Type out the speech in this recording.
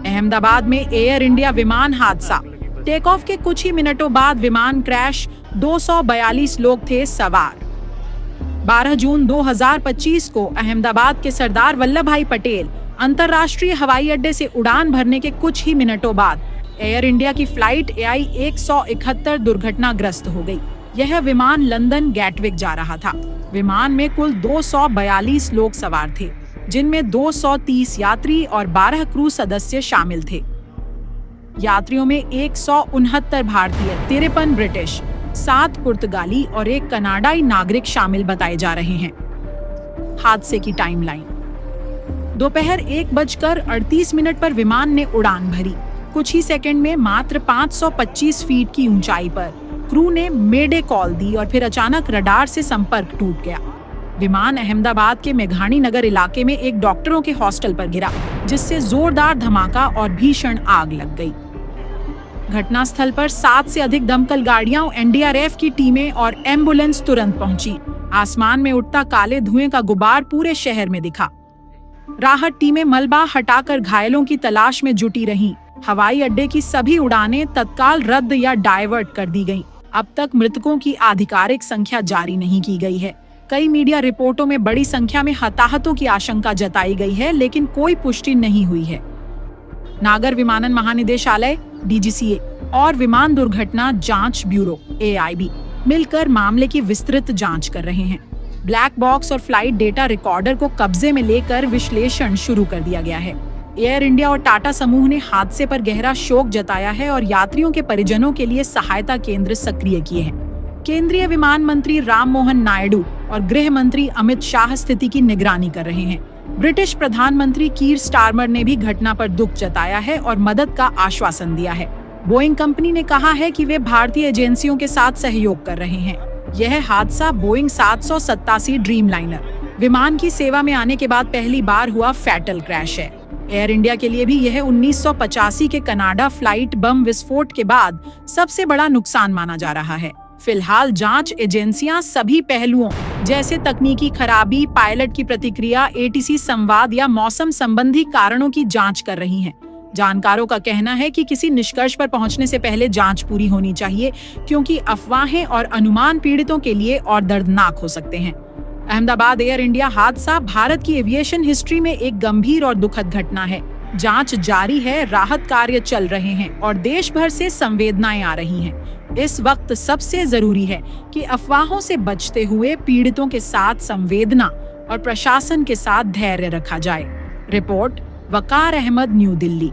अहमदाबाद में air India विमान हादसा। टेक ऑफ के कुछ ही मिनटों बाद विमान क्रैश, 242 लोग थे सवार। 12 जून 2025 को अहमदाबाद के सरदार वल्लभ भाई पटेल अंतर्राष्ट्रीय हवाई अड्डे से उड़ान भरने के कुछ ही मिनटों बाद एयर इंडिया की फ्लाइट AI 171 दुर्घटनाग्रस्त हो गई। यह विमान लंदन गैटविक जा रहा था। विमान में कुल 242 लोग सवार थे, जिनमें 230 यात्री और 12 क्रू सदस्य शामिल थे। यात्रियों में 169 भारतीय, 53 ब्रिटिश, 7 पुर्तगाली और 1 कनाडाई नागरिक शामिल बताए जा रहे हैं। हादसे की टाइमलाइन। दोपहर 1:38 पर विमान ने उड़ान भरी। कुछ ही सेकंड में मात्र 525 फीट की ऊंचाई पर क्रू ने मेडे कॉल दी और फिर अचानक रडार से संपर्क टूट गया। विमान अहमदाबाद के मेघानी नगर इलाके में एक डॉक्टरों के हॉस्टल पर गिरा, जिससे जोरदार धमाका और भीषण आग लग गई। घटनास्थल पर 7 से अधिक दमकल गाड़ियां, NDRF की टीमें और एम्बुलेंस तुरंत पहुंची। आसमान में उठता काले धुएं का गुबार पूरे शहर में दिखा। राहत टीमें मलबा हटाकर घायलों की तलाश में जुटी रहीं। हवाई अड्डे की सभी उड़ानें तत्काल रद्द या डायवर्ट कर दी गईं। अब तक मृतकों की आधिकारिक संख्या जारी नहीं की गई है। कई मीडिया रिपोर्टों में बड़ी संख्या में हताहतों की आशंका जताई गई है, लेकिन कोई पुष्टि नहीं हुई है। नागर विमानन महानिदेशालय DGCA और विमान दुर्घटना जांच ब्यूरो AIB मिलकर मामले की विस्तृत जांच कर रहे हैं। ब्लैक बॉक्स और फ्लाइट डेटा रिकॉर्डर को कब्जे में लेकर विश्लेषण शुरू कर दिया गया है। एयर इंडिया और टाटा समूह ने हादसे पर गहरा शोक जताया है और यात्रियों के परिजनों के लिए सहायता केंद्र सक्रिय किए हैं। केंद्रीय विमान मंत्री राम मोहन नायडू और गृह मंत्री अमित शाह स्थिति की निगरानी कर रहे हैं। ब्रिटिश प्रधानमंत्री कीर स्टारमर ने भी घटना पर दुख जताया है और मदद का आश्वासन दिया है। बोइंग कंपनी ने कहा है कि वे भारतीय एजेंसियों के साथ सहयोग कर रहे हैं। यह हादसा बोइंग 787 ड्रीमलाइनर विमान की सेवा में आने के बाद पहली बार हुआ फैटल क्रैश है। एयर इंडिया के लिए भी यह 1985 के कनाडा फ्लाइट बम विस्फोट के बाद सबसे बड़ा नुकसान माना जा रहा है। फिलहाल जांच एजेंसियां सभी पहलुओं जैसे तकनीकी खराबी, पायलट की प्रतिक्रिया, ATC संवाद या मौसम संबंधी कारणों की जांच कर रही हैं। जानकारों का कहना है कि किसी निष्कर्ष पर पहुंचने से पहले जांच पूरी होनी चाहिए, क्योंकि अफवाहें और अनुमान पीड़ितों के लिए और दर्दनाक हो सकते हैं। अहमदाबाद एयर इंडिया हादसा भारत की एविएशन हिस्ट्री में एक गंभीर और दुखद घटना है। जांच जारी है, राहत कार्य चल रहे हैं और देश भर से संवेदनाएं आ रही हैं। इस वक्त सबसे जरूरी है कि अफवाहों से बचते हुए पीड़ितों के साथ संवेदना और प्रशासन के साथ धैर्य रखा जाए। रिपोर्ट वकार अहमद, न्यू दिल्ली।